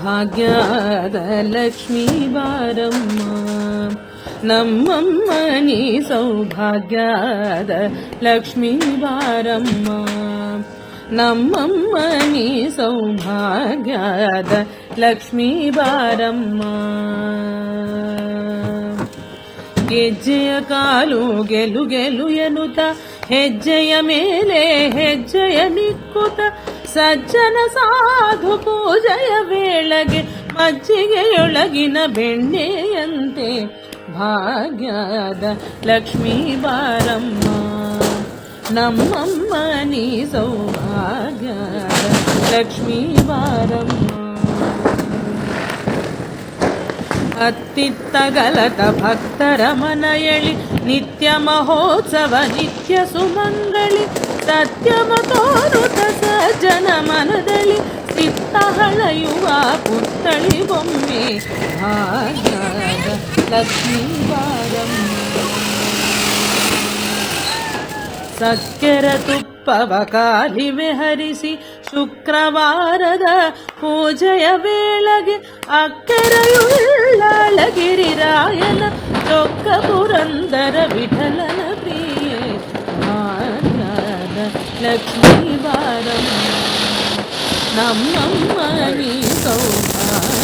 ಸೌಭಾಗ್ಯದ ಲಕ್ಷ್ಮೀ ಬಾರಮ್ಮ ನಮ್ಮಮ್ಮ ನೀ ಸೌಭಾಗ್ಯದ ಲಕ್ಷ್ಮೀ ಬಾರಮ್ಮ ನಮ್ಮಮ್ಮ ನೀ ಸೌಭಾಗ್ಯದ ಲಕ್ಷ್ಮೀ ಬಾರಮ್ಮ ಹೆಜ್ಜೆಯ ಕಾಲು ಗೆಲು ಗೆಲು ಎನ್ನುತ್ತ ಹೆಜ್ಜೆಯ ಮೇಲೆ ಹೆಜ್ಜೆಯ ನಿಕ್ಕುತ್ತ ಸಜ್ಜನ ಸಾಧು ಪೂಜೆಯ ವೇಳೆಗೆ ಮಜ್ಜಿಗೆಯೊಳಗಿನ ಬೆಣ್ಣೆಯಂತೆ ಭಾಗ್ಯದ ಲಕ್ಷ್ಮೀ ಬಾರಮ್ಮ ನಮ್ಮಮ್ಮ ನೀ ಸೌಭಾಗ್ಯದ ಲಕ್ಷ್ಮೀ ಬಾರಮ್ಮ ಅತ್ತಿತ್ತಗಲದ ಭಕ್ತರ ಮನಯಳಿ ನಿತ್ಯ ಮಹೋತ್ಸವ ನಿತ್ಯ ಸುಮಂಗಳಿ ಸತ್ಯಮ ತೋರುತ ಸಜ್ಜನ ಮನದಲ್ಲಿ ಚಿತ್ತ ಹಳೆಯುವ ಪುತ್ತಳಿ ಬೊಮ್ಮೆ ಭಾಗ್ಯದ ಲಕ್ಷ್ಮೀ ಬಾರಮ್ಮ ಸಕ್ಕೆರ ತುಪ್ಪವ ಕಾಲಿವೆ ಹರಿಸಿ ಶುಕ್ರವಾರದ ಪೂಜೆಯ ವೇಳೆಗೆ ಅಕ್ಕೆರೆಯುಳ್ಳಳಗಿರಿರಾಯನ ಚೊಕ್ಕ ಪುರಂದರ ವಿಠಲನ ಪ್ರಿಯೆ ಭಾಗ್ಯದ ಲಕ್ಷ್ಮೀ ಬಾರಮ್ಮ ನಮ್ಮಮ್ಮ ನೀ ಸೌಭಾಗ್ಯ